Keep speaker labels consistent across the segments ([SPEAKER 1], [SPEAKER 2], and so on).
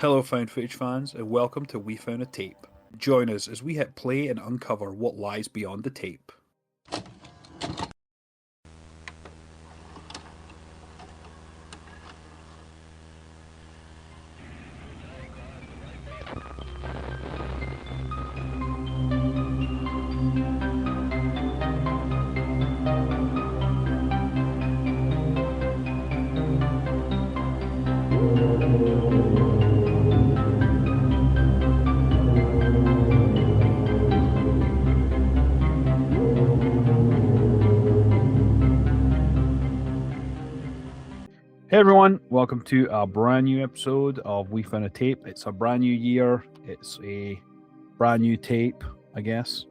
[SPEAKER 1] Hello, found footage fans, and welcome to We Found a Tape. Join us as we hit play and uncover what lies beyond the tape. Hey everyone, welcome to a brand new episode of We Found a Tape. It's a brand new year, it's a brand new tape, I guess,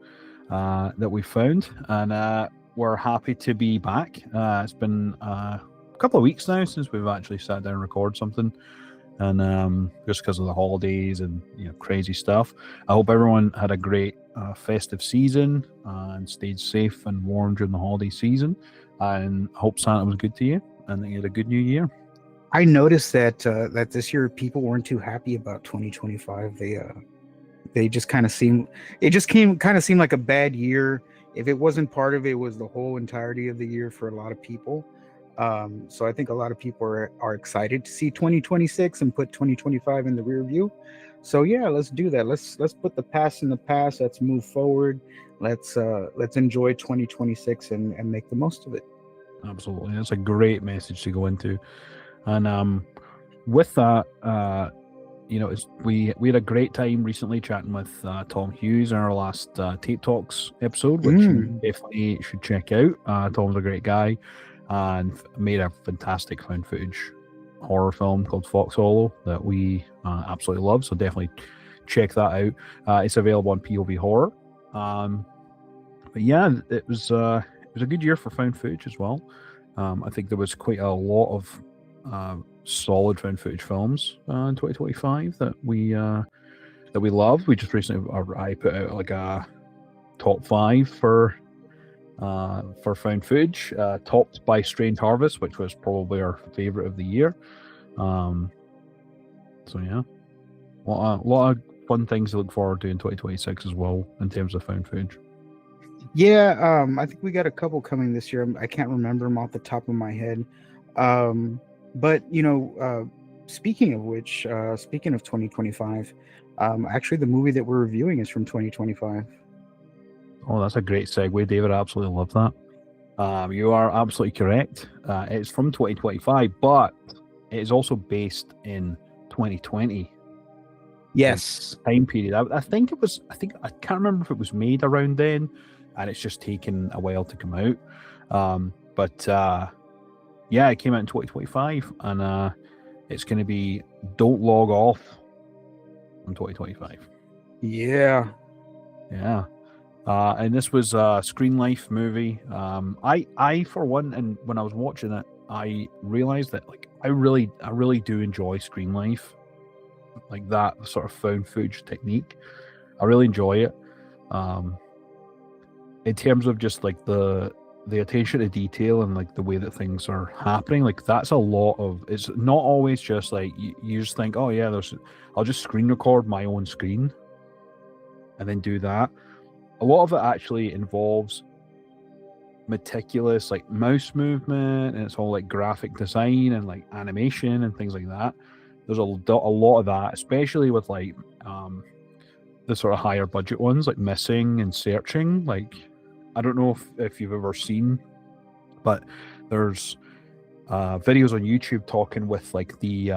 [SPEAKER 1] that we found, and we're happy to be back. It's been a couple of weeks now since we've actually sat down and recorded something, and just because of the holidays and crazy stuff. I hope everyone had a great festive season and stayed safe and warm during the holiday season, and hope Santa was good to you and that you had a good new year.
[SPEAKER 2] I noticed that this year people weren't too happy about 2025. They just kind of seemed like a bad year. If it wasn't part of it, was the whole entirety of the year for a lot of people. So I think a lot of people are excited to see 2026 and put 2025 in the rear view. So yeah, let's do that. Let's put the past in the past. Let's move forward. Let's enjoy 2026 and make the most of it.
[SPEAKER 1] Absolutely, that's a great message to go into, and with that, we had a great time recently chatting with Tom Hughes in our last Tape Talks episode, which you definitely should check out. Tom's a great guy and made a fantastic found footage horror film called Fox Hollow that we absolutely love. So definitely check that out. It's available on POV Horror. But yeah, it was a good year for found footage as well. I think there was quite a lot of solid found footage films in 2025 that we loved. We just recently, I put out like a top 5 for found footage, topped by Strange Harvest, which was probably our favorite of the year. So yeah, a lot of fun things to look forward to in 2026 as well in terms of found footage.
[SPEAKER 2] Yeah, I think we got a couple coming this year. I can't remember them off the top of my head. But speaking of which, speaking of 2025, actually the movie that we're reviewing is from 2025.
[SPEAKER 1] Oh, that's a great segue, David. I absolutely love that. You are absolutely correct. It's from 2025, but it is also based in 2020.
[SPEAKER 2] Yes,
[SPEAKER 1] time period. I think I can't remember if it was made around then, and it's just taken a while to come out. But yeah, it came out in 2025, and it's going to be Don't Log Off in 2025.
[SPEAKER 2] Yeah.
[SPEAKER 1] And this was a Screen Life movie. I for one, and when I was watching it, I realized that I really do enjoy Screen Life, like that sort of found footage technique. I really enjoy it. In terms of just the attention to detail and the way that things are happening, that's a lot of. It's not always just you just think, oh yeah, I'll just screen record my own screen, and then do that. A lot of it actually involves meticulous mouse movement, and it's all graphic design and animation and things like that. There's a lot of that, especially with the sort of higher budget ones like Missing and Searching. I don't know if you've ever seen, but there's videos on YouTube talking with the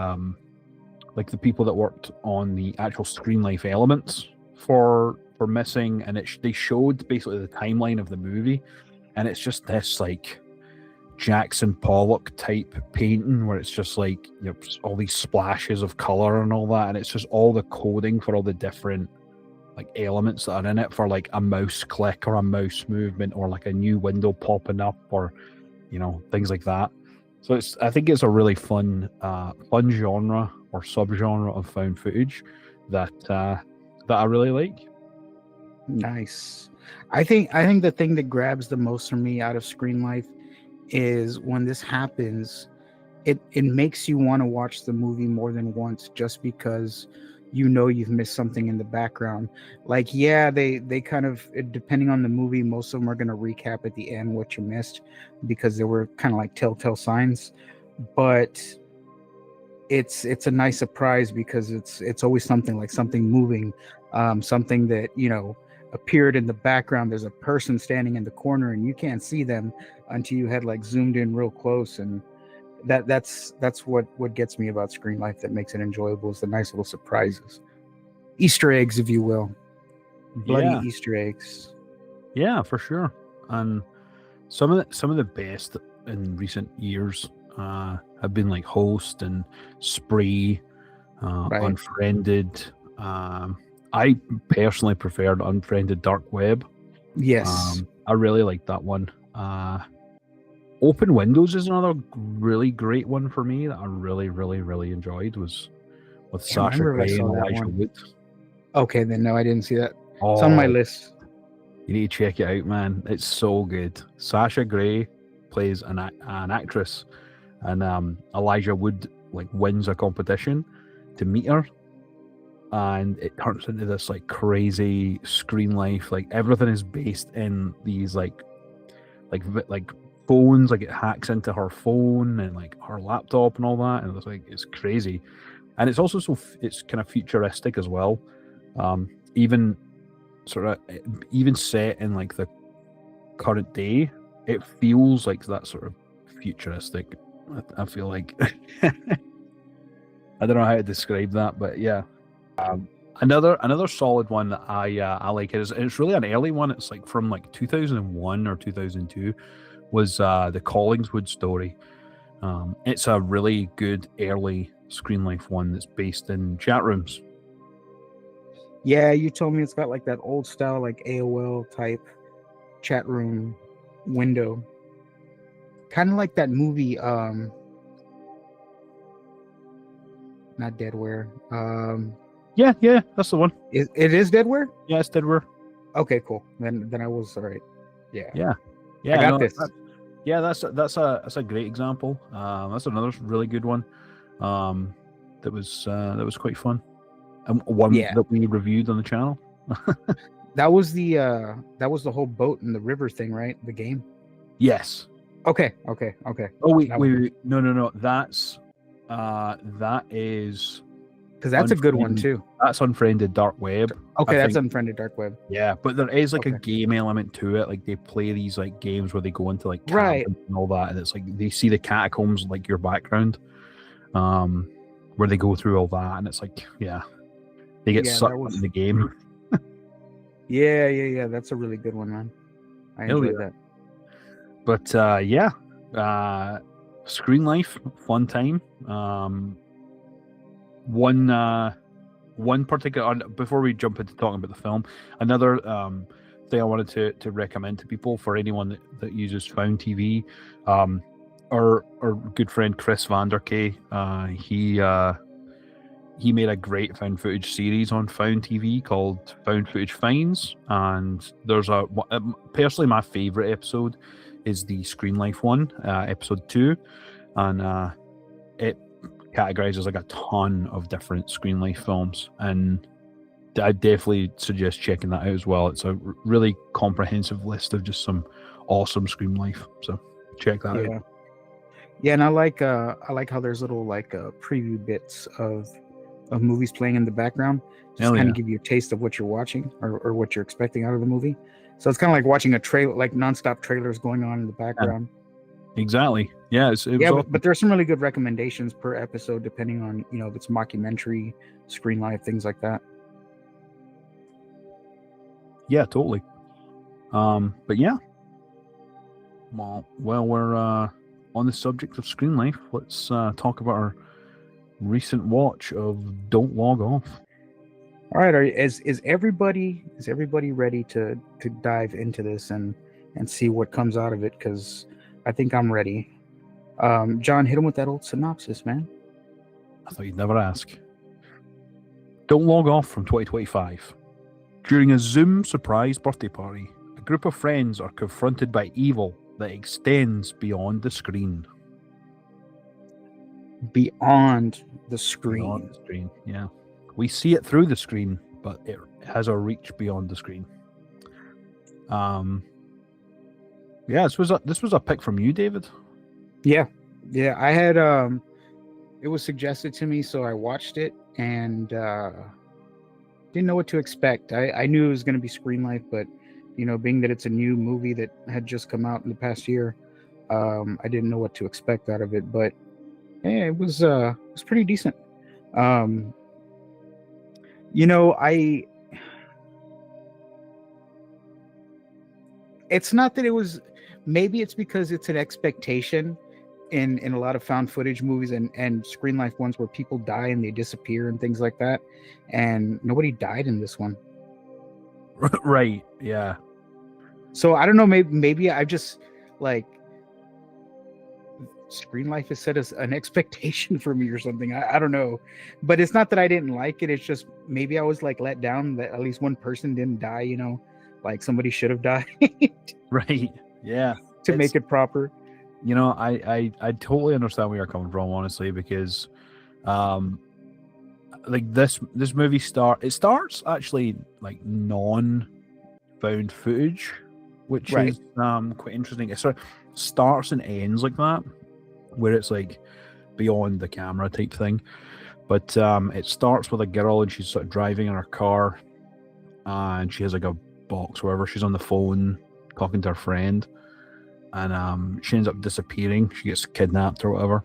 [SPEAKER 1] people that worked on the actual Screen Life elements for Missing, and they showed basically the timeline of the movie, and it's just this Jackson Pollock type painting where it's just all these splashes of color and all that, and it's just all the coding for all the different elements that are in it for a mouse click or a mouse movement or a new window popping up or things like that. So I think it's a really fun genre or subgenre of found footage that I really like.
[SPEAKER 2] Nice. I think the thing that grabs the most for me out of Screen Life is when this happens, it makes you want to watch the movie more than once just because you know you've missed something in the background. Like, yeah, they kind of, depending on the movie, most of them are going to recap at the end what you missed because they were kind of like telltale signs. But it's a nice surprise because it's always something, like something moving, something that, you know, appeared in the background. There's a person standing in the corner and you can't see them until you had like zoomed in real close. And that's what gets me about Screen Life, that makes it enjoyable, is the nice little surprises, Easter eggs, if you will, bloody
[SPEAKER 1] Yeah.
[SPEAKER 2] Easter eggs.
[SPEAKER 1] Yeah, for sure. And some of the best in recent years have been like Host and Spree,
[SPEAKER 2] Right.
[SPEAKER 1] Unfriended. I personally preferred Unfriended Dark Web.
[SPEAKER 2] Yes.
[SPEAKER 1] I really like that one. Open Windows is another really great one for me that I really, really, really enjoyed. Was with
[SPEAKER 2] Damn, I
[SPEAKER 1] Sasha
[SPEAKER 2] remember I
[SPEAKER 1] Grey and
[SPEAKER 2] saw that
[SPEAKER 1] Elijah
[SPEAKER 2] one.
[SPEAKER 1] Wood.
[SPEAKER 2] Okay, then no, I didn't see that. It's on my
[SPEAKER 1] Oh,
[SPEAKER 2] list.
[SPEAKER 1] you need to check it out, man. It's so good. Sasha Grey plays an actress, and Elijah Wood like wins a competition to meet her, and it turns into this like crazy Screen Life. Like everything is based in these like phones. Like it hacks into her phone and like her laptop and all that, and it's crazy. And it's also it's kind of futuristic as well. Even even set in like the current day, it feels like that sort of futuristic. I feel like I don't know how to describe that, but yeah. Another solid one that I like is, it's really an early one. It's like from like 2001 or 2002. Was the Collingswood story. It's a really good early Screen Life one that's based in chat rooms.
[SPEAKER 2] Yeah, you told me it's got like that old style, like AOL type chat room window, kind of like that movie. Not Deadware.
[SPEAKER 1] Yeah, that's the one.
[SPEAKER 2] It is Deadware.
[SPEAKER 1] Yeah, it's Deadware.
[SPEAKER 2] Okay, cool. Then I was all right. Yeah.
[SPEAKER 1] Yeah.
[SPEAKER 2] I got this.
[SPEAKER 1] That's a great example. That's another really good one. That was quite fun, and one that we reviewed on the channel.
[SPEAKER 2] That was the whole boat in the river thing, right? The game.
[SPEAKER 1] Yes.
[SPEAKER 2] Okay.
[SPEAKER 1] Oh wait. No. That is,
[SPEAKER 2] because that's a good one too.
[SPEAKER 1] That's Unfriended Dark Web.
[SPEAKER 2] Okay, that's Unfriended Dark Web.
[SPEAKER 1] Yeah, but there is like a game element to it. Like they play these like games where they go into like
[SPEAKER 2] right
[SPEAKER 1] and all that, and it's like they see the catacombs like your background, where they go through all that, and it's like they get sucked into the game.
[SPEAKER 2] Yeah. That's a really good one, man. I enjoyed that.
[SPEAKER 1] But Screen Life, fun time. One particular, before we jump into talking about the film, another thing I wanted to recommend to people, for anyone that uses Found TV, our good friend Chris Vanderkay, he made a great found footage series on Found TV called Found Footage Finds, and there's personally my favorite episode is the Screen Life one, episode 2, and it categorizes like a ton of different Screen Life films, and I definitely suggest checking that out as well. It's a really comprehensive list of just some awesome Screen Life, so check that out.
[SPEAKER 2] Yeah, and I like how there's little like preview bits of movies playing in the background, just kind of give you a taste of what you're watching or what you're expecting out of the movie. So it's kind of like watching a trailer, like nonstop trailers going on in the background.
[SPEAKER 1] Exactly. Yeah.
[SPEAKER 2] But there's some really good recommendations per episode, depending on if it's mockumentary, Screen Life, things like that.
[SPEAKER 1] Yeah, totally. But yeah. Well, we're on the subject of Screen Life. Let's talk about our recent watch of Don't Log Off.
[SPEAKER 2] All right, is everybody ready to dive into this and see what comes out of it? Because I think I'm ready. John, hit him with that old synopsis, man.
[SPEAKER 1] I thought you'd never ask. Don't Log Off from 2025. During a Zoom surprise birthday party, a group of friends are confronted by evil that extends beyond the screen.
[SPEAKER 2] beyond the screen.
[SPEAKER 1] Beyond the screen, yeah. We see it through the screen, but it has a reach beyond the screen. Yeah, this was a pick from you, David.
[SPEAKER 2] Yeah. I had it was suggested to me, so I watched it and didn't know what to expect. I knew it was going to be Screen Life, but being that it's a new movie that had just come out in the past year, I didn't know what to expect out of it. But yeah, it was pretty decent. It's not that it was. Maybe it's because it's an expectation in a lot of found footage movies and Screen Life ones where people die and they disappear and things like that, and nobody died in this one.
[SPEAKER 1] Right, yeah.
[SPEAKER 2] So I don't know, maybe I just like Screen Life has set as an expectation for me or something. I don't know, but it's not that I didn't like it. It's just maybe I was like let down that at least one person didn't die, like somebody should have died.
[SPEAKER 1] Right, yeah.
[SPEAKER 2] To make it proper.
[SPEAKER 1] I totally understand where you're coming from, honestly, because like this movie starts actually like non-found footage, which
[SPEAKER 2] Right.
[SPEAKER 1] is quite interesting. It sort of starts and ends like that, where it's like beyond the camera type thing. But it starts with a girl and she's sort of driving in her car, and she has like a box, wherever she's on the phone talking to her friend, and she ends up disappearing. She gets kidnapped or whatever,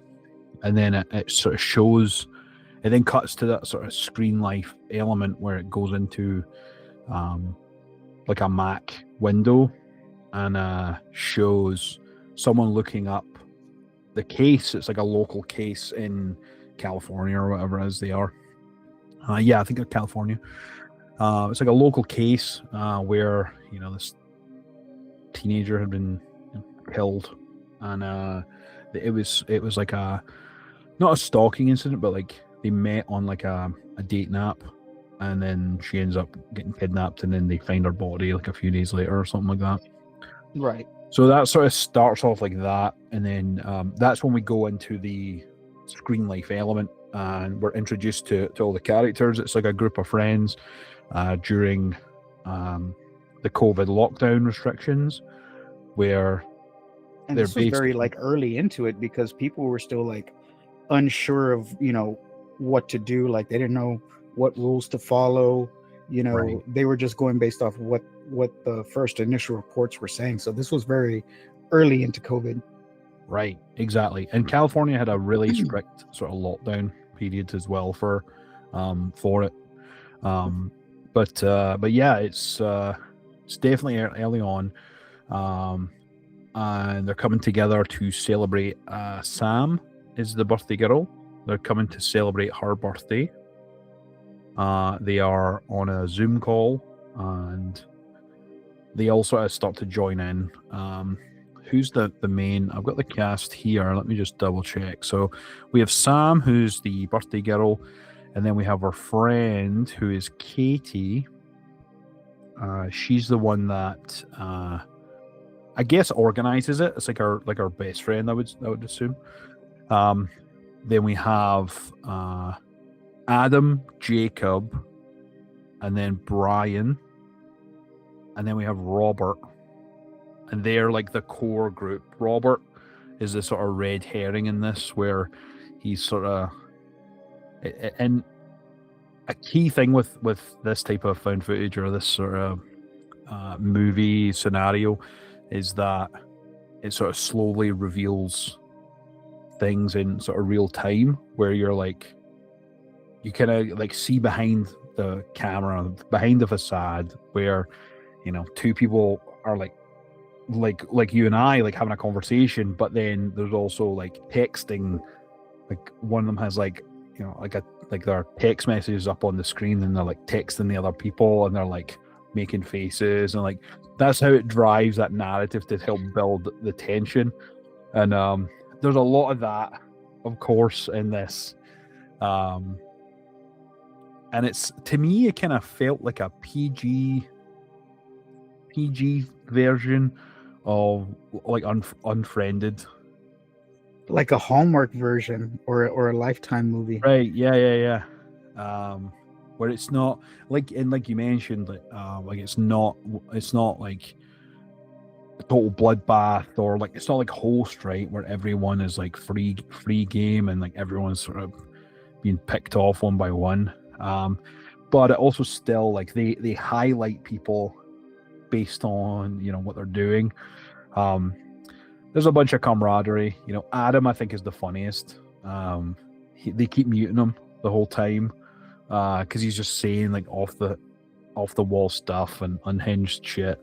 [SPEAKER 1] and then it sort of shows. It then cuts to that sort of Screen Life element where it goes into like a Mac window and shows someone looking up the case. It's like a local case in California or whatever it is they are. Yeah, I think they're California. It's like a local case where this teenager had been killed, and it was like not a stalking incident, but like they met on like a date nap, and then she ends up getting kidnapped, and then they find her body like a few days later or something like that.
[SPEAKER 2] Right.
[SPEAKER 1] So that sort of starts off like that, and then that's when we go into the Screen Life element, and we're introduced to all the characters. It's like a group of friends during the COVID lockdown restrictions, where
[SPEAKER 2] and this was very like early into it because people were still like unsure of what to do. Like they didn't know what rules to follow.
[SPEAKER 1] Right.
[SPEAKER 2] They were just going based off what the first initial reports were saying. So this was very early into COVID.
[SPEAKER 1] Right, exactly. And California had a really strict sort of lockdown period as well for it. But yeah, it's definitely early on, and they're coming together to celebrate. Sam is the birthday girl. They're coming to celebrate her birthday. They are on a Zoom call, and they all sort of start to join in. Who's the main? I've got the cast here. Let me just double check. So we have Sam, who's the birthday girl, and then we have our friend who is Katie. She's the one that I guess organizes it. It's like our best friend, I would assume. Then we have Adam, Jacob, and then Brian, and then we have Robert, and they're like the core group. Robert is the sort of red herring in this, where he's sort of, and a key thing with this type of found footage or this sort of movie scenario is that it sort of slowly reveals things in sort of real time, where you're like, you kind of like see behind the camera, behind the facade, where two people are like you and I, like having a conversation, but then there's also like texting. Like one of them has like their text messages up on the screen, and they're like texting the other people, and they're like making faces, and like that's how it drives that narrative to help build the tension. And there's a lot of that, of course, in this. And it's, to me, it kind of felt like a PG version of like Unfriended.
[SPEAKER 2] like a Hallmark version or a Lifetime movie.
[SPEAKER 1] Right? Yeah. Where it's not like you mentioned, like it's not like a total bloodbath, or like it's not like Host, right, where everyone is like free game and like everyone's sort of being picked off one by one. But it also still like they highlight people based on what they're doing. There's a bunch of camaraderie. Adam, I think, is the funniest. They keep muting him the whole time because he's just saying like off the wall stuff and unhinged shit,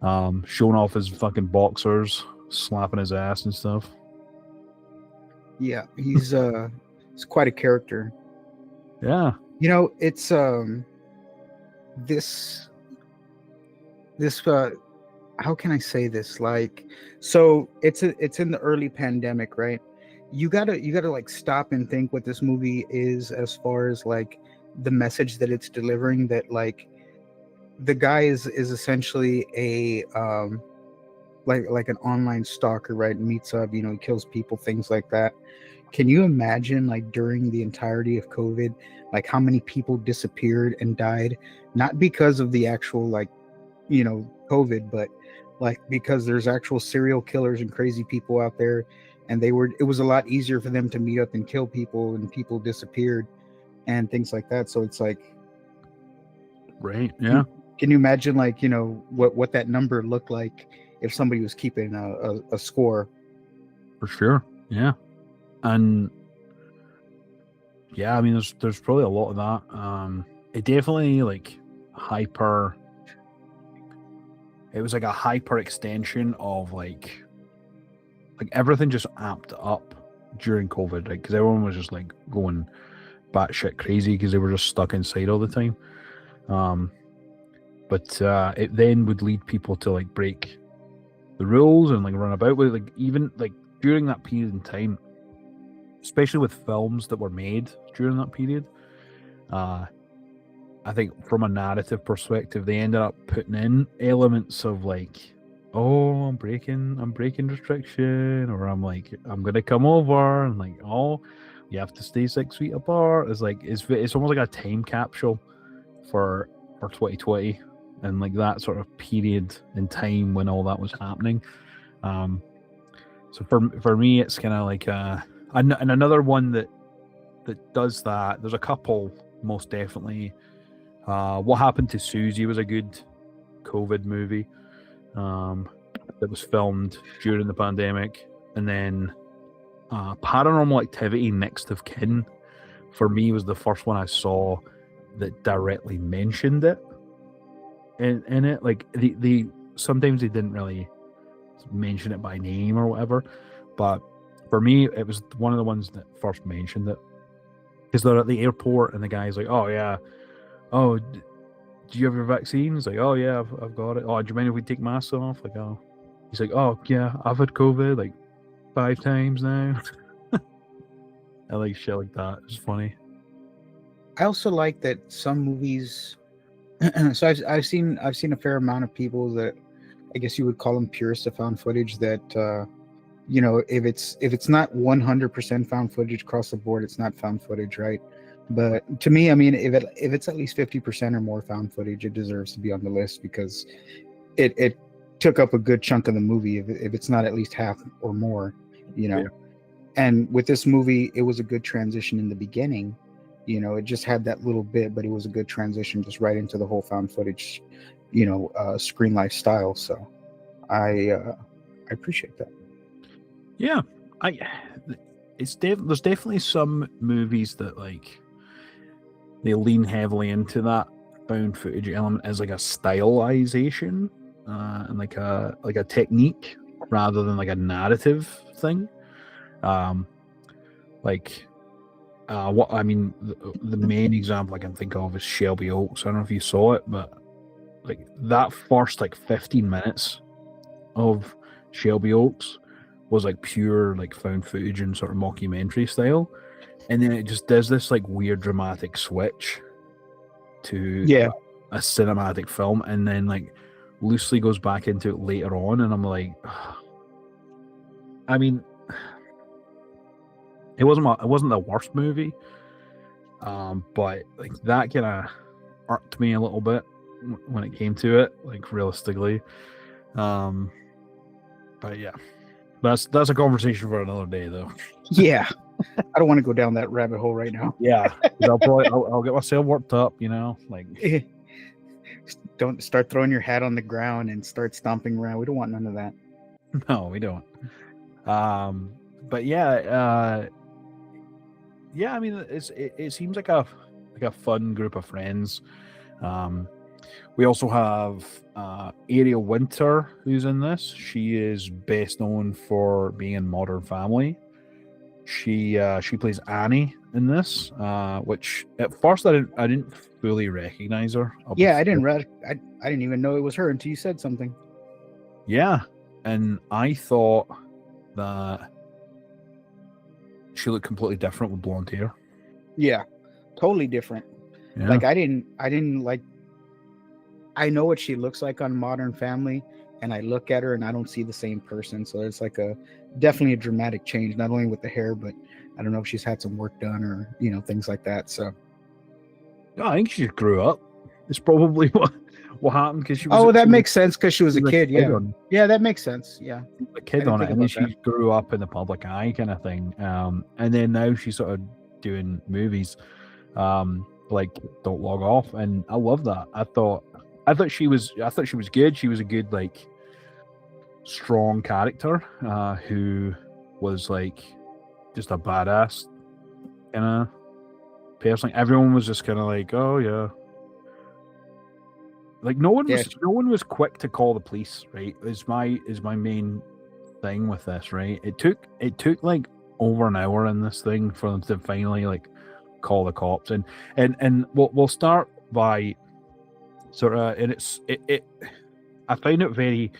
[SPEAKER 1] showing off his fucking boxers, slapping his ass and stuff.
[SPEAKER 2] Yeah, he's quite a character.
[SPEAKER 1] Yeah.
[SPEAKER 2] It's this how can I say this? Like, so it's in the early pandemic, right? You gotta like stop and think what this movie is as far as like the message that it's delivering. That like the guy is essentially a like an online stalker, right? Meets up, he kills people, things like that. Can you imagine, like, during the entirety of COVID, like how many people disappeared and died, not because of the actual like COVID, but like because there's actual serial killers and crazy people out there, and it was a lot easier for them to meet up and kill people, and people disappeared and things like that. So it's like,
[SPEAKER 1] right, yeah.
[SPEAKER 2] Can you imagine, like, what that number looked like if somebody was keeping a score?
[SPEAKER 1] For sure, yeah. And yeah, I mean, there's probably a lot of that. It definitely like it was like a hyper extension of like everything just amped up during COVID, right? Because everyone was just like going batshit crazy because they were just stuck inside all the time. But it then would lead people to like break the rules and like run about with it. Like even like during that period in time, especially with films that were made during that period, I think from a narrative perspective, they ended up putting in elements of like, oh, I'm breaking restriction, or I'm gonna come over, and like, oh, you have to stay 6 feet apart. It's like it's almost like a time capsule for 2020 and like that sort of period in time when all that was happening. So for me, it's kind of like and another one that does that. There's a couple, most definitely. What Happened to Susie was a good COVID movie that was filmed during the pandemic. And then Paranormal Activity, Next of Kin, for me was the first one I saw that directly mentioned it in it. Like they sometimes they didn't really mention it by name or whatever, but for me it was one of the ones that first mentioned it, because they're at the airport and the guy's like, oh yeah, oh, do you have your vaccines? Like, oh yeah, I've got it. Oh, do you mind if we take masks off? Like, oh, he's like, oh yeah, I've had COVID like 5 times now. I like shit like that. It's funny.
[SPEAKER 2] I also like that some movies. So I've seen a fair amount of people that I guess you would call them purists of found footage, that if it's not 100% found footage across the board, it's not found footage, right? But to me, I mean, if it's at least 50% or more found footage, it deserves to be on the list, because it took up a good chunk of the movie. If it's not at least half or more,
[SPEAKER 1] Yeah.
[SPEAKER 2] And with this movie, it was a good transition in the beginning. It just had that little bit, but it was a good transition just right into the whole found footage, screen lifestyle. So I appreciate that.
[SPEAKER 1] Yeah, there's definitely some movies that like they lean heavily into that found footage element as like a stylization and like a technique rather than like a narrative thing. What I mean, the main example I can think of is Shelby Oaks. I don't know if you saw it, but like that first like 15 minutes of Shelby Oaks was like pure like found footage and sort of mockumentary style, and then it just does this like weird dramatic switch to a cinematic film, and then like loosely goes back into it later on, and I'm like, I mean, It wasn't the worst movie, but like that kind of irked me a little bit when it came to it, like realistically. But yeah, that's a conversation for another day, though.
[SPEAKER 2] Yeah, I don't want to go down that rabbit hole right now.
[SPEAKER 1] Yeah, I'll get myself worked up, like.
[SPEAKER 2] Don't start throwing your hat on the ground and start stomping around. We don't want none of that.
[SPEAKER 1] No, we don't. But yeah, I mean, it seems like a fun group of friends. We also have Ariel Winter, who's in this. She is best known for being in Modern Family. She plays Annie in this, which at first I didn't fully recognize her.
[SPEAKER 2] Yeah, I didn't even know it was her until you said something.
[SPEAKER 1] Yeah, and I thought that she looked completely different with blonde hair.
[SPEAKER 2] Yeah, totally different.
[SPEAKER 1] Yeah.
[SPEAKER 2] Like I didn't like. I know what she looks like on Modern Family, and I look at her and I don't see the same person. So it's like definitely a dramatic change, not only with the hair, but I don't know if she's had some work done or things like that. So
[SPEAKER 1] I think she just grew up. It's probably what happened because she was.
[SPEAKER 2] Oh, that makes sense because she was a kid. Yeah, yeah, that makes sense. Yeah,
[SPEAKER 1] a kid on it, and then she grew up in the public eye, kind of thing. And then now she's sort of doing movies, like Don't Log Off, and I love that. I thought she was good. She was a good, like, strong character who was like just a badass kind of person. Everyone was just kind of like, oh yeah, like no one was quick to call the police. Right, is my main thing with this. Right, it took like over an hour in this thing for them to finally like call the cops, and we'll start by sort of, and I find it very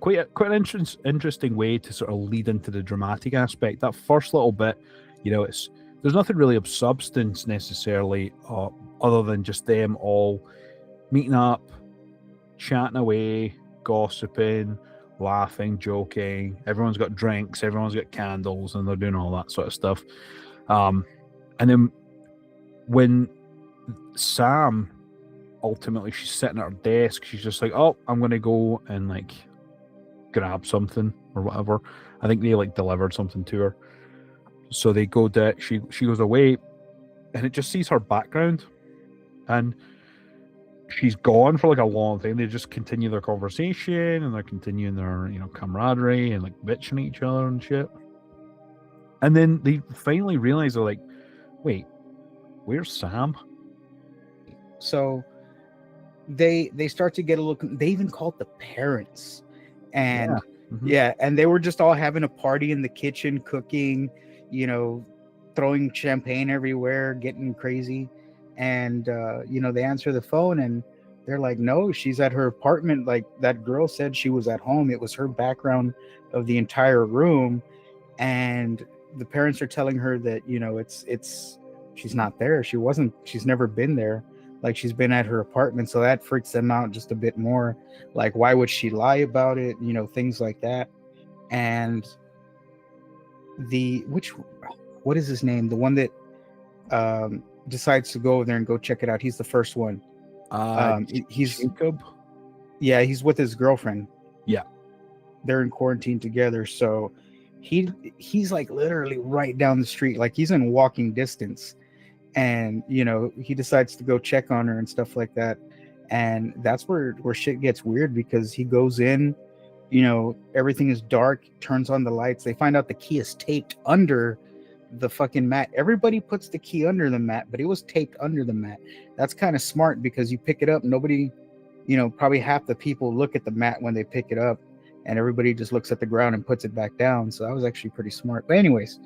[SPEAKER 1] quite an interesting way to sort of lead into the dramatic aspect. That first little bit, there's nothing really of substance necessarily, other than just them all meeting up, chatting away, gossiping, laughing, joking. Everyone's got drinks, everyone's got candles, and they're doing all that sort of stuff. And then when Sam, ultimately, she's sitting at her desk, she's just like, oh, I'm going to go and like grab something or whatever. I think they like delivered something to her. So they go to, she goes away, and it just sees her background, and she's gone for like a long time. They just continue their conversation, and they're continuing their camaraderie and like bitching at each other and shit. And then they finally realize, they're like, wait, where's Sam?
[SPEAKER 2] So they start to get a little. They even called the parents, and and they were just all having a party in the kitchen, cooking, throwing champagne everywhere, getting crazy. And they answer the phone, and they're like, no, she's at her apartment. Like, that girl said she was at home. It was her background of the entire room. And the parents are telling her that it's she's not there. She's never been there. Like, she's been at her apartment. So that freaks them out just a bit more. Like, why would she lie about it? Things like that. And what is his name? The one that decides to go over there and go check it out. He's the first one. He's
[SPEAKER 1] Jacob.
[SPEAKER 2] Yeah, he's with his girlfriend.
[SPEAKER 1] Yeah,
[SPEAKER 2] they're in quarantine together. So he's like literally right down the street. Like, he's in walking distance. And he decides to go check on her and stuff like that. And that's where shit gets weird, because he goes in, everything is dark, turns on the lights. They find out the key is taped under the fucking mat. Everybody puts the key under the mat, but it was taped under the mat. That's kind of smart, because you pick it up, nobody, probably half the people look at the mat when they pick it up, and everybody just looks at the ground and puts it back down. So that was actually pretty smart. But anyways,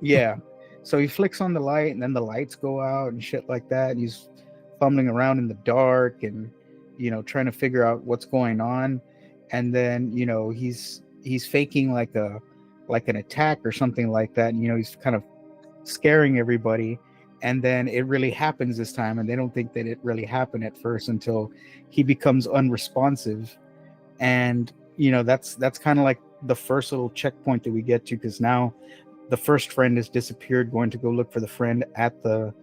[SPEAKER 2] yeah. So he flicks on the light, and then the lights go out and shit like that. And he's fumbling around in the dark and, trying to figure out what's going on. And then, he's faking like an attack or something like that. And, he's kind of scaring everybody. And then it really happens this time. And they don't think that it really happened at first until he becomes unresponsive. And, that's kind of like the first little checkpoint that we get to, because now the first friend has disappeared, going to go look for the friend at the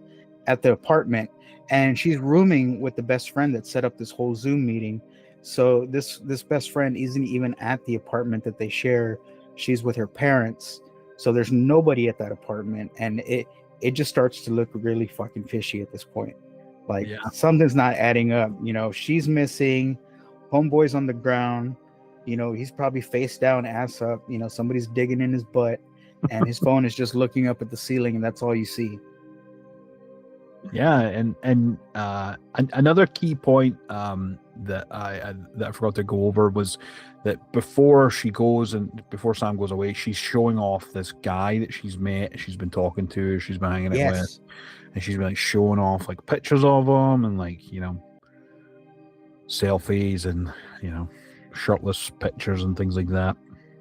[SPEAKER 2] apartment, and she's rooming with the best friend that set up this whole Zoom meeting. So this best friend isn't even at the apartment that they share. She's with her parents. So there's nobody at that apartment, and it just starts to look really fucking fishy at this point. Like something's not adding up. You know, she's missing, homeboy's on the ground, you know, he's probably face down, ass up, you know, somebody's digging in his butt, and his phone is just looking up at the ceiling, and that's all you see.
[SPEAKER 1] Yeah, and another key point that I forgot to go over was that before she goes and before Sam goes away, she's showing off this guy that she's met, she's been talking to, she's been hanging out with, and she's been like showing off like pictures of him and like, you know, selfies and, you know, shirtless pictures and things like that,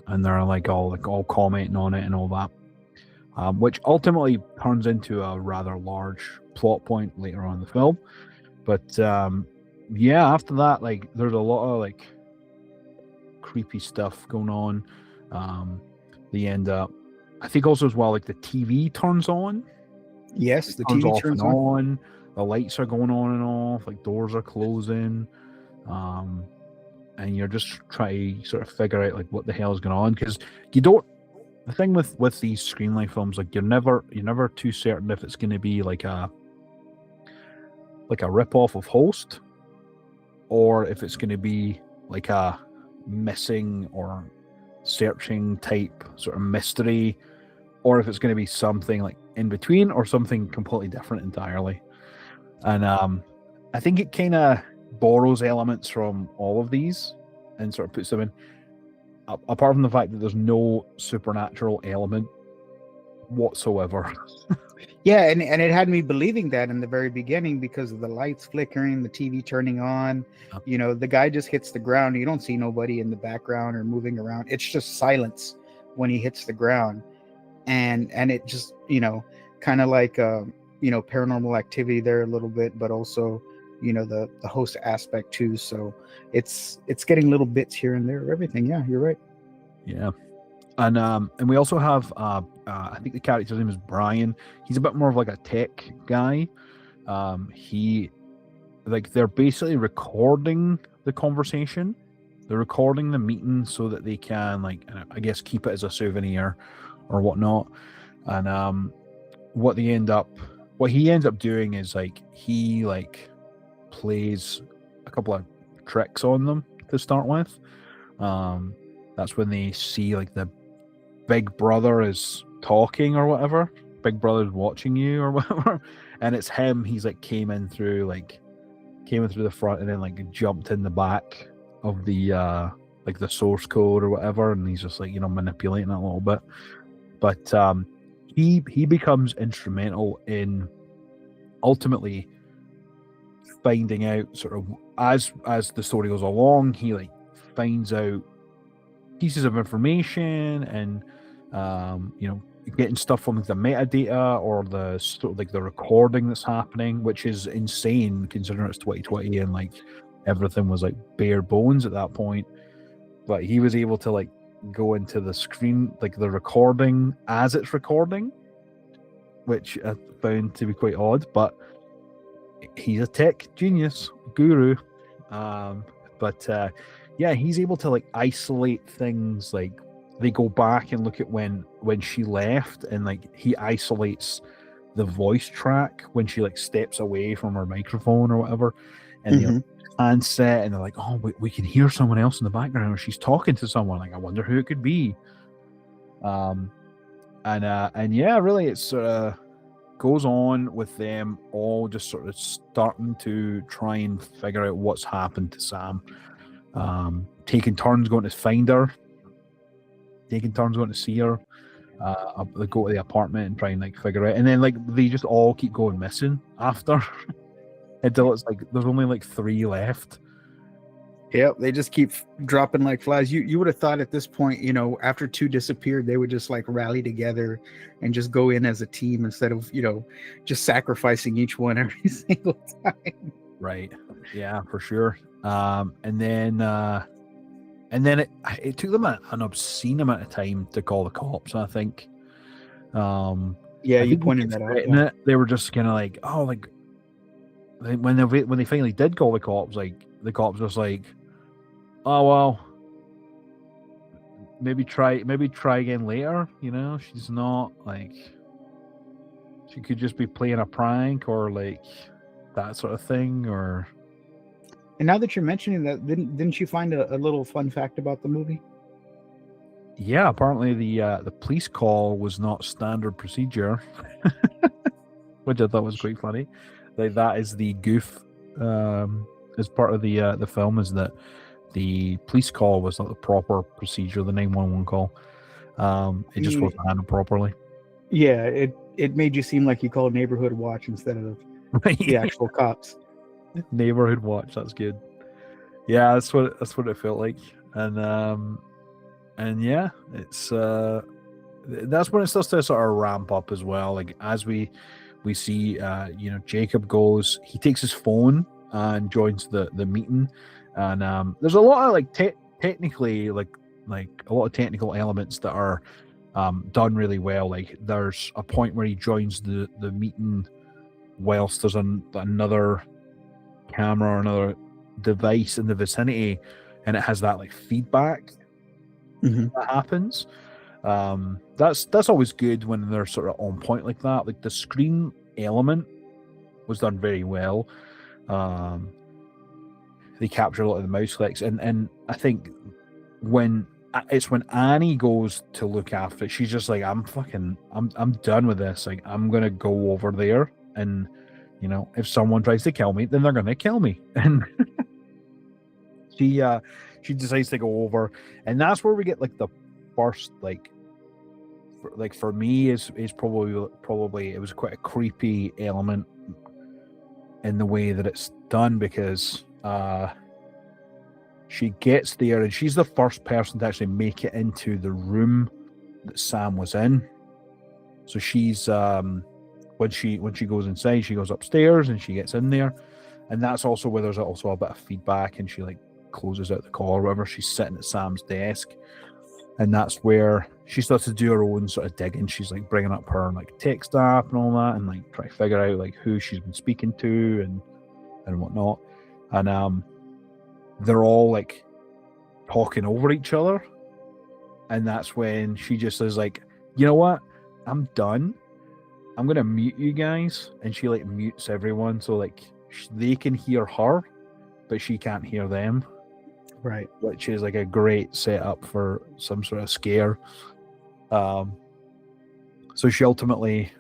[SPEAKER 1] and they're like all commenting on it and all that, which ultimately turns into a rather large plot point later on in the film. But yeah, after that, like there's a lot of like creepy stuff going on. They end up, I think also as well, like the TV turns on.
[SPEAKER 2] Yes, the TV turns on.
[SPEAKER 1] The lights are going on and off, like doors are closing, and you're just trying to sort of figure out like what the hell is going on, because you don't. The thing with these Screenlight films, like you're never too certain if it's going to be like a rip-off of Host, or if it's going to be like a missing or searching type sort of mystery, or if it's going to be something like in between or something completely different entirely. And I think it kind of borrows elements from all of these and sort of puts them in, apart from the fact that there's no supernatural element whatsoever.
[SPEAKER 2] Yeah, and it had me believing that in the very beginning because of the lights flickering, the TV turning on. You know, the guy just hits the ground. You don't see nobody in the background or moving around. It's just silence when he hits the ground. And it just, you know, kind of like, you know, Paranormal Activity there a little bit, but also, you know, the Host aspect too. So it's getting little bits here and there of everything. Yeah, you're right.
[SPEAKER 1] Yeah. And we also have I think the character's name is Brian. He's a bit more of like a tech guy. He, like, they're basically recording the conversation. They're recording the meeting so that they can, like, I guess, keep it as a souvenir or whatnot. And what he ends up doing is like he like plays a couple of tricks on them to start with. That's when they see like the Big Brother is talking or whatever. Big Brother's watching you or whatever, and it's him. He's like came in through the front and then like jumped in the back of the like the source code or whatever, and he's just like, you know, manipulating it a little bit. But he becomes instrumental in ultimately finding out sort of as the story goes along. He like finds out pieces of information and you know, getting stuff from the metadata or the sort of like the recording that's happening, which is insane considering it's 2020 and like everything was like bare bones at that point. But he was able to like go into the screen, like the recording as it's recording, which I found to be quite odd. But he's a tech genius guru. But yeah, he's able to like isolate things. Like they go back and look at when she left, and like he isolates the voice track when she like steps away from her microphone or whatever, and you know, handset, and they're like, oh, we can hear someone else in the background, or she's talking to someone. Like, I wonder who it could be. And yeah, really, it sort of goes on with them all just sort of starting to try and figure out what's happened to Sam. Taking turns going to find her, taking turns going to see her. They go to the apartment and try and like figure out, and then like they just all keep going missing after until it's like there's only like 3 left.
[SPEAKER 2] Yep, they just keep dropping like flies. You would have thought at this point, you know, after 2 disappeared, they would just like rally together and just go in as a team instead of, you know, just sacrificing each one every single time.
[SPEAKER 1] Right. Yeah, for sure. And then it took them an obscene amount of time to call the cops, I think.
[SPEAKER 2] Yeah,
[SPEAKER 1] I
[SPEAKER 2] you
[SPEAKER 1] think they
[SPEAKER 2] pointed
[SPEAKER 1] kept
[SPEAKER 2] that out.
[SPEAKER 1] forgetting
[SPEAKER 2] Yeah.
[SPEAKER 1] it. They were just kind of like, oh, like when they finally did call the cops, like the cops was like, oh well, maybe try again later. You know, she's not like, she could just be playing a prank or like that sort of thing. Or
[SPEAKER 2] And now that you're mentioning that, didn't you find a little fun fact about the movie?
[SPEAKER 1] yeah, apparently the police call was not standard procedure, which I thought was quite funny. Like that is the goof, as part of the film, is that the police call was not the proper procedure, the 911 call. It just wasn't handled properly.
[SPEAKER 2] Yeah, it made you seem like you called neighborhood watch instead of the actual cops.
[SPEAKER 1] Neighborhood watch, that's good. Yeah, that's what it felt like. And yeah, it's that's when it starts to sort of ramp up as well. Like as we see, Jacob goes, he takes his phone and joins the meeting, and there's a lot of like technically like a lot of technical elements that are done really well. Like there's a point where he joins the meeting whilst there's another camera or another device in the vicinity, and it has that like feedback that happens. That's always good when they're sort of on point like that. Like the screen element was done very well. They capture a lot of the mouse clicks, and I think when Annie goes to look after it, she's just like, I'm done with this. Like I'm gonna go over there, and if someone tries to kill me, then they're gonna kill me. And she decides to go over, and that's where we get like the first for me is probably it was quite a creepy element in the way that it's done, because she gets there and she's the first person to actually make it into the room that Sam was in. So she's when she goes inside, she goes upstairs and she gets in there, and that's also where there's also a bit of feedback, and she like closes out the call or whatever. She's sitting at Sam's desk, and that's where she starts to do her own sort of digging. She's like bringing up her like tech staff and all that, and like try to figure out like who she's been speaking to and whatnot. And they're all like talking over each other, and that's when she just is like, you know what, I'm done, I'm gonna mute you guys. And she like mutes everyone, so like they can hear her but she can't hear them,
[SPEAKER 2] Right.
[SPEAKER 1] which is like a great setup for some sort of scare. So she ultimately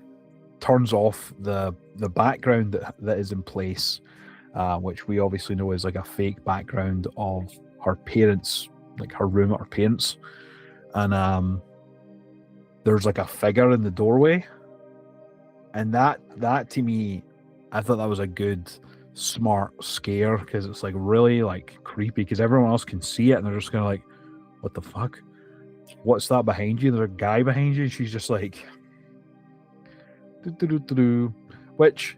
[SPEAKER 1] turns off the background that is in place, which we obviously know is like a fake background of her parents, like her room at her parents. And there's like a figure in the doorway, and that to me, I thought that was a good smart scare, because it's like really like creepy, because everyone else can see it and they're just kind of like, what the fuck, what's that behind you? There's a guy behind you. And she's just like which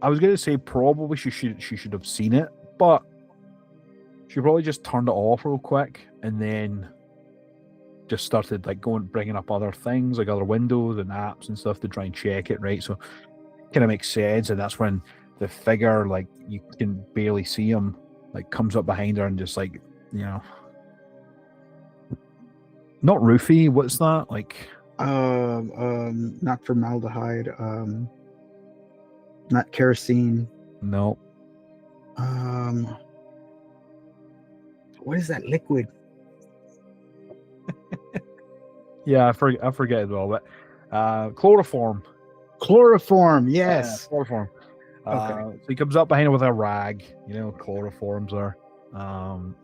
[SPEAKER 1] I was gonna say probably she should have seen it, but she probably just turned it off real quick and then just started like bringing up other things, like other windows and apps and stuff to try and check it, right? So kind of makes sense. And that's when the figure, like you can barely see him, like comes up behind her and just like, not roofie, what's that, like
[SPEAKER 2] not formaldehyde, not kerosene,
[SPEAKER 1] no,
[SPEAKER 2] what is that liquid?
[SPEAKER 1] yeah, I forget as well, but chloroform,
[SPEAKER 2] Yes.
[SPEAKER 1] chloroform.
[SPEAKER 2] Okay.
[SPEAKER 1] So he comes up behind her with a rag, chloroforms are,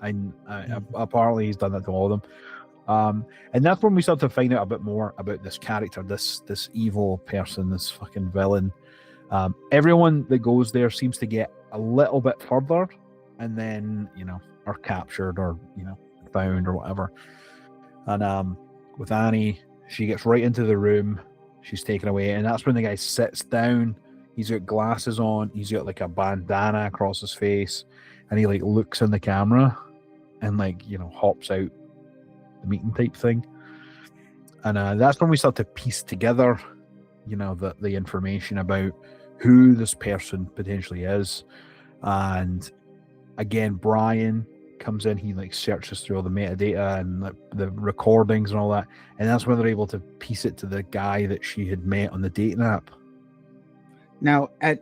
[SPEAKER 1] and apparently he's done that to all of them. And that's when we start to find out a bit more about this character, this evil person, this fucking villain. Everyone that goes there seems to get a little bit further, and then are captured or found or whatever. And with Annie, she gets right into the room. She's taken away, and that's when the guy sits down. He's got glasses on. He's got like a bandana across his face, and he like looks in the camera, and like hops out the meeting type thing. And that's when we start to piece together, the information about who this person potentially is. And again, Brian comes in, he like searches through all the metadata and the recordings and all that, and that's when they're able to piece it to the guy that she had met on the dating app.
[SPEAKER 2] Now, at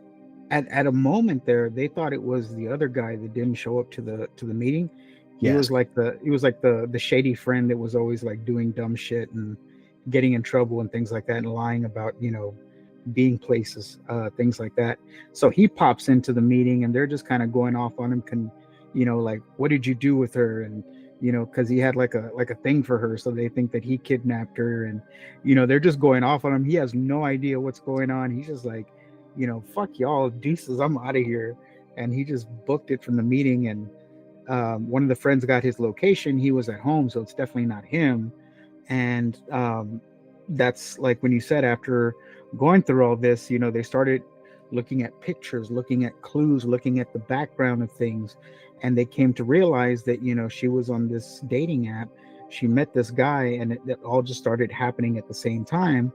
[SPEAKER 2] a moment there, they thought it was the other guy that didn't show up to the meeting. He was like the shady friend that was always like doing dumb shit and getting in trouble and things like that, and lying about being places, things like that. So he pops into the meeting, and they're just kind of going off on him, like, what did you do with her? And because he had like a thing for her, so they think that he kidnapped her, and they're just going off on him. He has no idea what's going on. He's just like, fuck y'all, deuces, I'm out of here. And he just booked it from the meeting. And one of the friends got his location. He was at home, so it's definitely not him. And that's like when you said, after going through all this, they started looking at pictures, looking at clues, looking at the background of things, and they came to realize that she was on this dating app. She met this guy, and it all just started happening at the same time.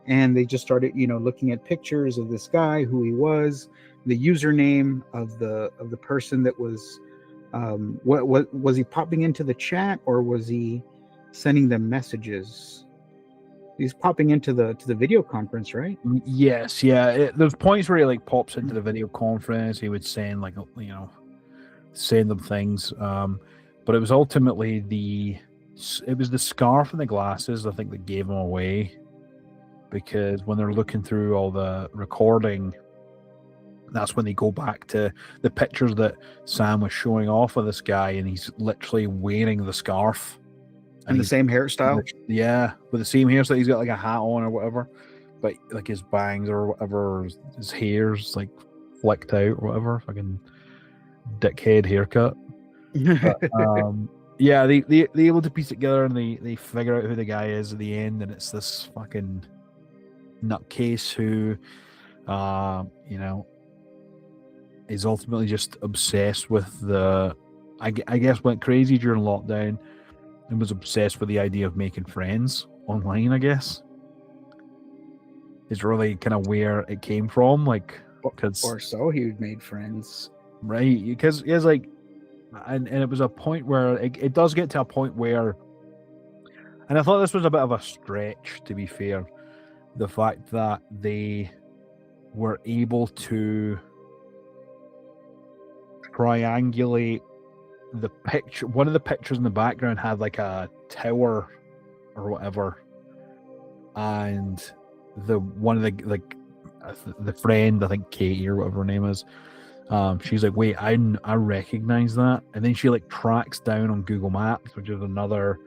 [SPEAKER 2] And they just started looking at pictures of this guy, who he was, the username of the person that was what was he popping into the chat, or was he sending them messages? He's popping into the video conference, right?
[SPEAKER 1] Yes, yeah. There's points where he like pops into the video conference. He would send like send them things, but it was ultimately the scarf and the glasses, I think, that gave him away, because when they're looking through all the recording, that's when they go back to the pictures that Sam was showing off of this guy, and he's literally wearing the scarf.
[SPEAKER 2] And the same hairstyle?
[SPEAKER 1] Yeah, with the same hairstyle. He's got like a hat on or whatever, but like his bangs or whatever, his hair's like flicked out or whatever, fucking dickhead haircut. But, yeah, they able to piece it together, and they figure out who the guy is at the end, and it's this fucking nutcase who, is ultimately just obsessed with I guess went crazy during lockdown and was obsessed with the idea of making friends online, I guess. Is really kind of where it came from, like, because
[SPEAKER 2] or so he made friends,
[SPEAKER 1] right? Because he has like, and it was a point where it does get to a point where, and I thought this was a bit of a stretch, to be fair, the fact that they were able to triangulate the picture. One of the pictures in the background had like a tower or whatever, and one of the friend, I think Katie or whatever her name is, she's like, wait, I recognize that. And then she like tracks down on Google Maps, which is another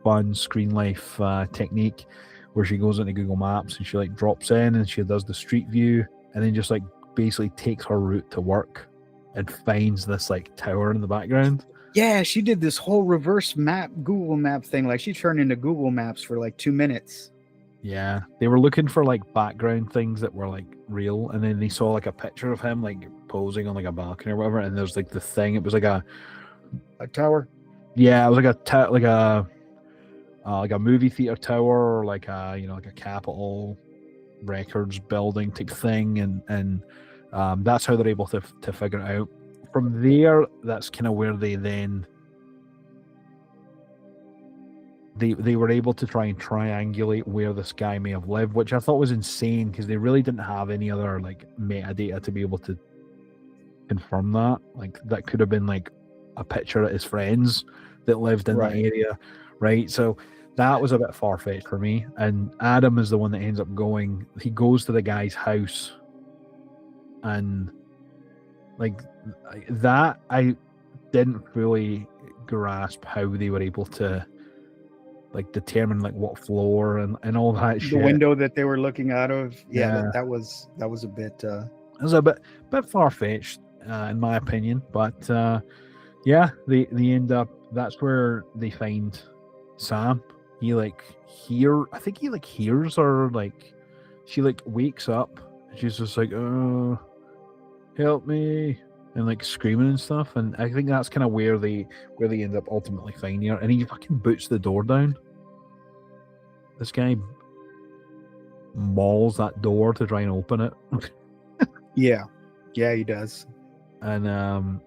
[SPEAKER 1] fun screen life technique, where she goes into Google Maps and she like drops in and she does the street view, and then just like basically takes her route to work and finds this like tower in the background.
[SPEAKER 2] Yeah, she did this whole reverse map, Google Map thing. Like, she turned into Google Maps for like 2 minutes.
[SPEAKER 1] Yeah, they were looking for like background things that were like real, and then they saw like a picture of him like posing on like a balcony or whatever, and there's like the thing. It was like a
[SPEAKER 2] tower.
[SPEAKER 1] Yeah, it was like a movie theater tower, or like a like a Capitol Records building type thing, and that's how they're able to figure it out. From there, that's kind of where they then they were able to try and triangulate where this guy may have lived, which I thought was insane, because they really didn't have any other like metadata to be able to confirm that. Like, that could have been like a picture of his friends that lived in that area, right? So that was a bit far-fetched for me. And Adam is the one that ends up going. He goes to the guy's house, and like that, I didn't fully grasp how they were able to like determine like what floor and all that shit.
[SPEAKER 2] The window that they were looking out of, that was a bit
[SPEAKER 1] it was a bit far-fetched in my opinion, but they end up, that's where they find Sam. He like hears her, like she like wakes up and she's just like, oh, help me, and like screaming and stuff. And I think that's kind of where they end up ultimately finding her, and he fucking boots the door down. this guy mauls that door to try and open it.
[SPEAKER 2] Yeah, he does.
[SPEAKER 1] And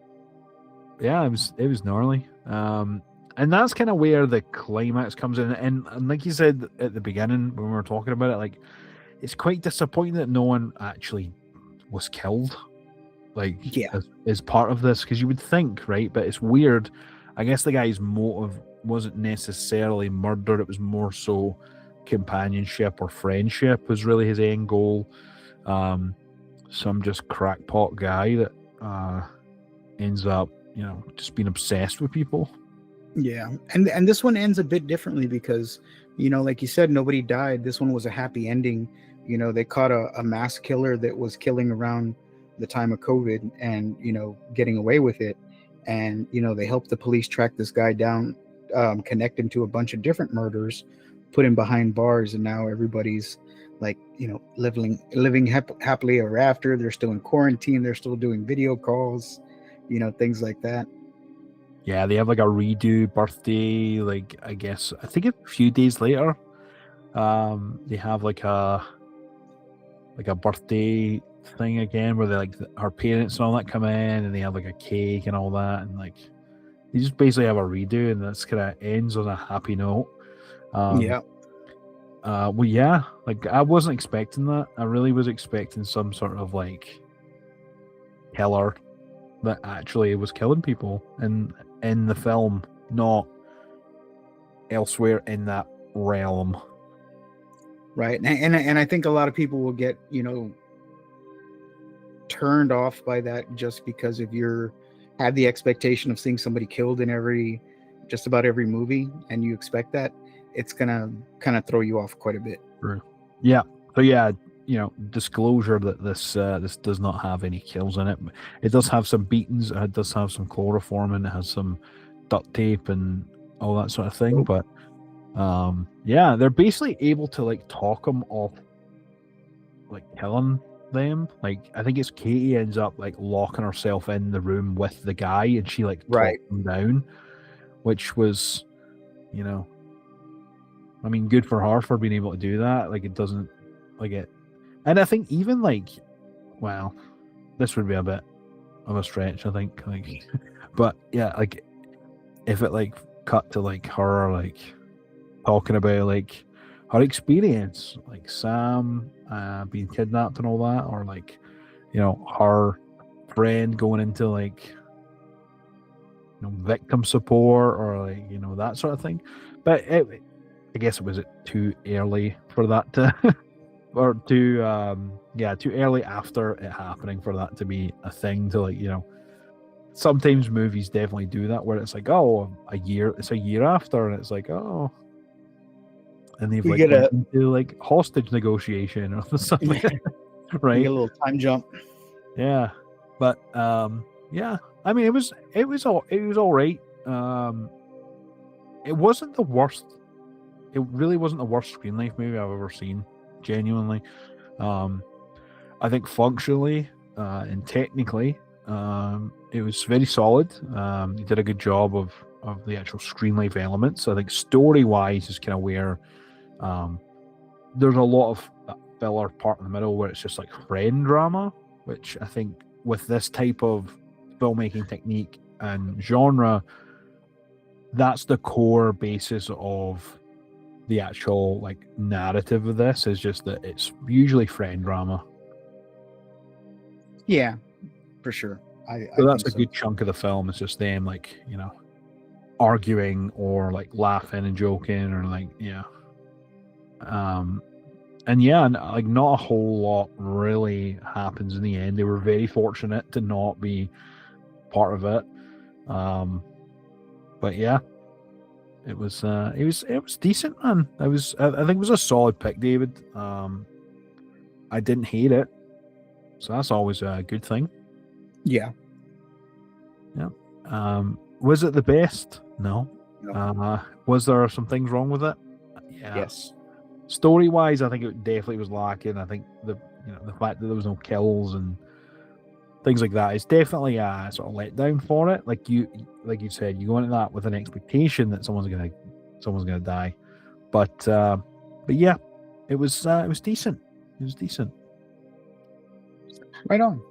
[SPEAKER 1] yeah, it was gnarly. And that's kind of where the climax comes in. And like you said at the beginning when we were talking about it, like it's quite disappointing that no one actually was killed, like as part of this, because you would think, right? But it's weird. I guess the guy's motive wasn't necessarily murder; it was more so companionship or friendship was really his end goal. Some just crackpot guy that ends up, just being obsessed with people.
[SPEAKER 2] Yeah, and this one ends a bit differently because, like you said, nobody died. This one was a happy ending. They caught a mass killer that was killing around the time of COVID and, getting away with it. And, they helped the police track this guy down, connect him to a bunch of different murders, put him behind bars. And now everybody's like, living happily ever after. They're still in quarantine. They're still doing video calls, things like that.
[SPEAKER 1] Yeah, they have like a redo birthday, like I think a few days later. They have like a birthday thing again where they like her parents and all that come in and they have like a cake and all that, and like they just basically have a redo, and that's kind of ends on a happy note. Well, yeah, like I wasn't expecting that. I really was expecting some sort of like killer that actually was killing people in the film, not elsewhere in that realm.
[SPEAKER 2] Right. And I think a lot of people will get, turned off by that just because if you're had the expectation of seeing somebody killed in just about every movie and you expect that, it's gonna kind of throw you off quite a bit.
[SPEAKER 1] True. Yeah. So yeah, disclosure that this does not have any kills in it. It does have some beatings, it does have some chloroform, and it has some duct tape and all that sort of thing. But yeah, they're basically able to like talk them off, like killing them. Like I think it's Katie ends up like locking herself in the room with the guy, and she like talks him down, which was, I mean, good for her for being able to do that. Like it doesn't like it. And I think even like, well, this would be a bit of a stretch, I think. Like, but yeah, like if it like cut to like her like talking about like her experience, like Sam being kidnapped and all that, or like, her friend going into like, victim support or like, that sort of thing. But I guess it was too early for that to. Or too early after it happening for that to be a thing to like, sometimes movies definitely do that where it's like, it's a year after, and it's like, and they've like went into like hostage negotiation or something. Right?
[SPEAKER 2] You get a little time jump.
[SPEAKER 1] Yeah. But yeah, I mean it was all right. It wasn't the worst. It really wasn't the worst Screen Life movie I've ever seen. Genuinely, I think functionally and technically, it was very solid. He did a good job of the actual Screen Life elements. I think story wise is kind of where there's a lot of filler part in the middle where it's just like friend drama, which I think with this type of filmmaking technique and genre, that's the core basis of the actual like narrative of this, is just that it's usually friend drama.
[SPEAKER 2] Yeah, for sure.
[SPEAKER 1] So that's a good chunk of the film. It's just them like, arguing or like laughing and joking or like, and yeah, like not a whole lot really happens in the end. They were very fortunate to not be part of it. But yeah, it was decent, man. I think it was a solid pick, David. I didn't hate it, so that's always a good thing.
[SPEAKER 2] Yeah.
[SPEAKER 1] Was it the best? No. Was there some things wrong with it? Yeah.
[SPEAKER 2] Yes.
[SPEAKER 1] Story wise, I think it definitely was lacking. I think the fact that there was no kills and things like that is definitely a sort of letdown for it. Like you said, you go into that with an expectation that someone's gonna die, but But yeah, it was decent. It was decent.
[SPEAKER 2] Right on.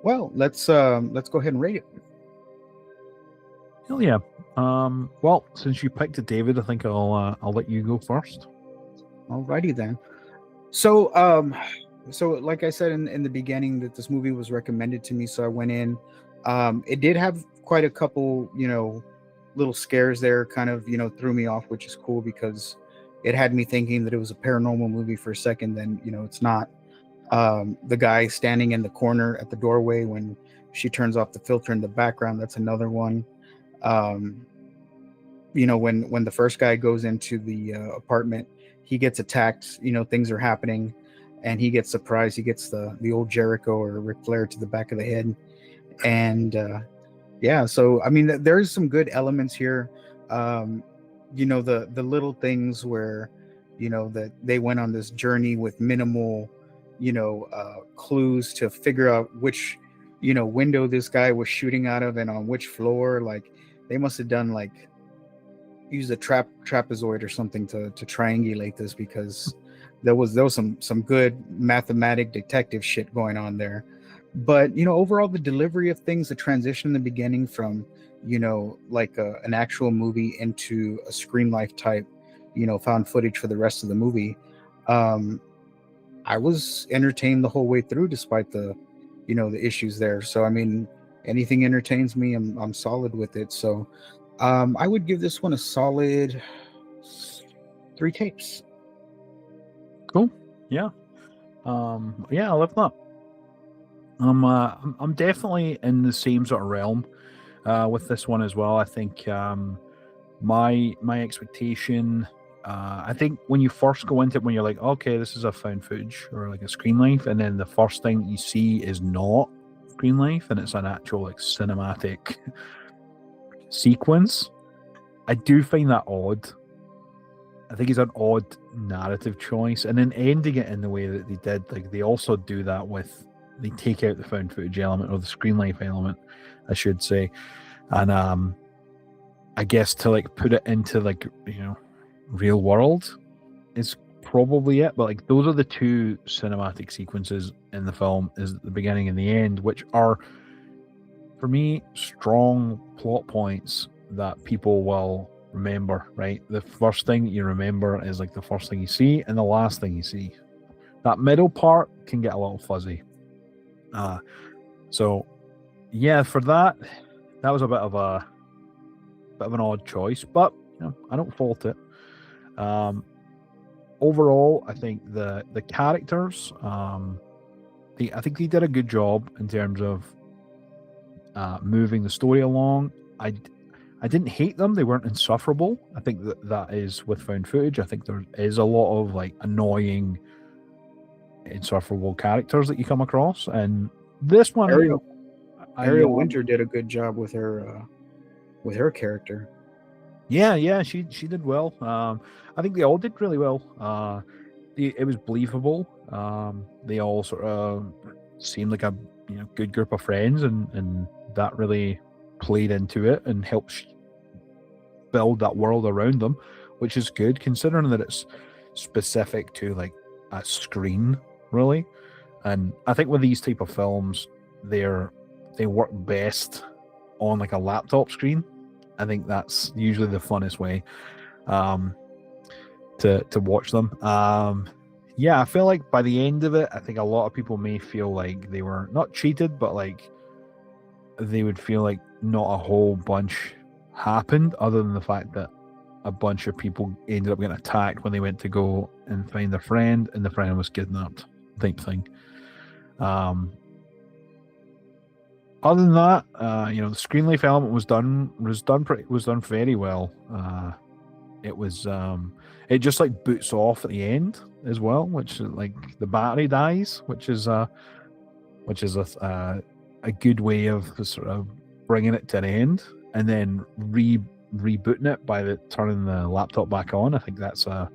[SPEAKER 2] Well, let's go ahead and rate it.
[SPEAKER 1] Hell yeah. Well, since you picked it, David, I think I'll let you go first.
[SPEAKER 2] Alrighty then. So so like I said in the beginning, that this movie was recommended to me, so I went in. It did have quite a couple, little scares there, kind of, threw me off, which is cool because it had me thinking that it was a paranormal movie for a second. Then it's not. The guy standing in the corner at the doorway when she turns off the filter in the background, that's another one. um when the first guy goes into the apartment, he gets attacked, things are happening, and he gets surprised. He gets the old Jericho or Ric Flair to the back of the head. And yeah, so I mean, there's some good elements here. um the little things where that they went on this journey with minimal clues to figure out which window this guy was shooting out of and on which floor. Like, they must have done, like, use a trapezoid or something to triangulate this, because there was some good mathematic detective shit going on there. But overall, the delivery of things, the transition in the beginning from like an actual movie into a screen life type found footage for the rest of the movie. um I was entertained the whole way through, despite the issues there. So I mean, anything entertains me, I'm solid with it. So I would give this one a solid 3 tapes.
[SPEAKER 1] Cool. Yeah. Yeah, I love that. I'm definitely in the same sort of realm with this one as well. I think my expectation. I think when you first go into it, when you're like, okay, this is a found footage or like a screen life, and then the first thing you see is not screen life, and it's an actual like cinematic sequence. I do find that odd. I think it's an odd narrative choice, and then ending it in the way that they did, like they also do that with, they take out the found footage element or the screen life element, I should say, and I guess to like put it into like real world is probably it. But like those are the two cinematic sequences in the film, is the beginning and the end, which are for me strong plot points that people will remember. Right, the first thing you remember is like the first thing you see and the last thing you see. That middle part can get a little fuzzy. So yeah, for that was a bit of an odd choice, but I don't fault it. Overall, I think the characters, I think they did a good job in terms of moving the story along. I didn't hate them; they weren't insufferable. I think that is with found footage. I think there is a lot of like annoying, insufferable characters that you come across, and this one,
[SPEAKER 2] Ariel Winter did a good job with her character.
[SPEAKER 1] Yeah, she did well. I think they all did really well. It was believable. They all sort of seemed like a good group of friends, and that really played into it and helped build that world around them, which is good considering that it's specific to like a screen, really. And I think with these type of films, they work best on like a laptop screen. I think that's usually the funnest way to watch them. Yeah, I feel like by the end of it, I think a lot of people may feel like they were not cheated, but like they would feel like not a whole bunch happened, other than the fact that a bunch of people ended up getting attacked when they went to go and find their friend, and the friend was kidnapped, type thing. Other than that, the screen life element was done very well. It just like boots off at the end as well, which like the battery dies, which is a good way of sort of bringing it to an end, and then rebooting it by turning the laptop back on. I think that's a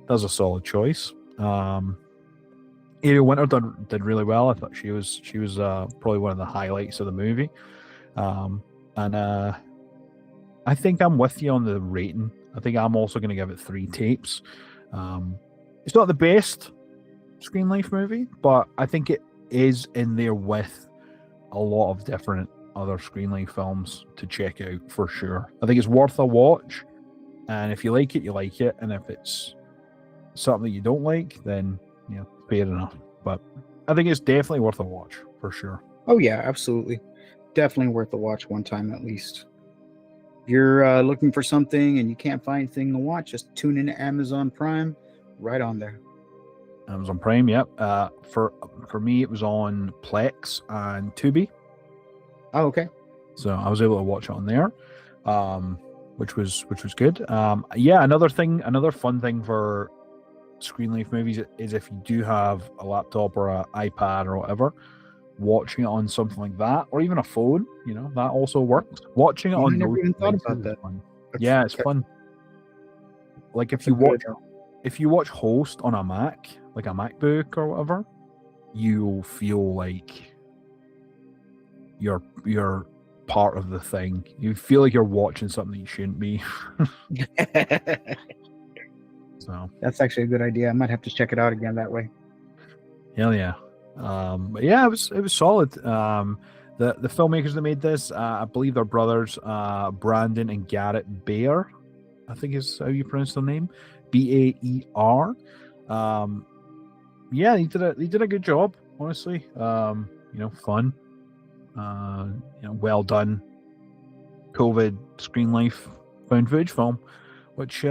[SPEAKER 1] solid choice. Ariel Winter did really well. I thought she was probably one of the highlights of the movie, and I think I'm with you on the rating. I think I'm also going to give it 3 tapes. It's not the best Screen Life movie, but I think it is in there with a lot of different other Screen Life films to check out for sure. I think it's worth a watch, and if you like it, you like it, and if it's something that you don't like, then fair enough. But I think it's definitely worth a watch for sure.
[SPEAKER 2] Oh yeah, absolutely, definitely worth a watch one time at least. If you're looking for something and you can't find anything to watch, just tune into Amazon Prime, right on there.
[SPEAKER 1] Amazon Prime, yep. For me, it was on Plex and Tubi.
[SPEAKER 2] Oh, okay.
[SPEAKER 1] So I was able to watch it on there, which was good. Another fun thing for Screen Life movies is if you do have a laptop or an iPad or whatever, watching it on something like that, or even a phone, that also works. Watching it on
[SPEAKER 2] I never even thought about that.
[SPEAKER 1] Fun. Yeah, it's fun. Like if you watch Host on a Mac, like a MacBook or whatever, you'll feel like you're part of the thing. You feel like you're watching something you shouldn't be. So
[SPEAKER 2] that's actually a good idea. I might have to check it out again that way.
[SPEAKER 1] Hell yeah. But yeah, it was solid. The filmmakers that made this, I believe they're brothers, Brandon and Garrett Baer, I think is how you pronounce their name, Baer. Yeah, they did a good job, honestly. Fun. Well done. COVID Screen Life found footage film, which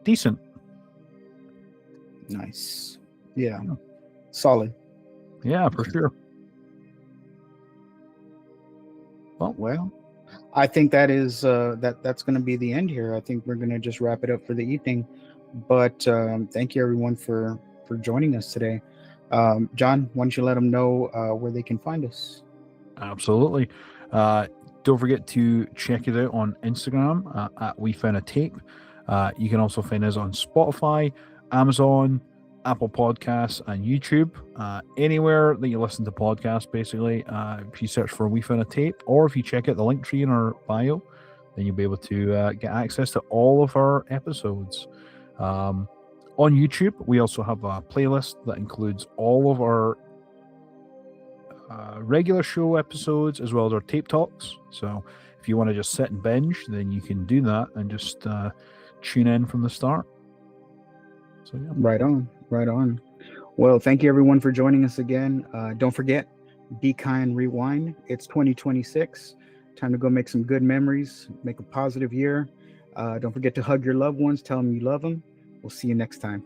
[SPEAKER 1] decent.
[SPEAKER 2] Nice. Yeah. Solid.
[SPEAKER 1] Yeah, for sure.
[SPEAKER 2] Well, I think that is that's going to be the end here. I think we're going to just wrap it up for the evening. But thank you everyone for joining us today. John, why don't you let them know where they can find us?
[SPEAKER 1] Absolutely. Don't forget to check it out on Instagram at We Found a Tape. You can also find us on Spotify, Amazon, Apple Podcasts, and YouTube. Anywhere that you listen to podcasts, basically. If you search for We Found a Tape, or if you check out the link tree in our bio, then you'll be able to get access to all of our episodes. On YouTube, we also have a playlist that includes all of our regular show episodes as well as our tape talks. So if you want to just sit and binge, then you can do that and just tune in from the start. So yeah.
[SPEAKER 2] Right on. Well, thank you everyone for joining us again. Don't forget, be kind, rewind. It's 2026. Time to go make some good memories, make a positive year. Don't forget to hug your loved ones, tell them you love them. We'll see you next time.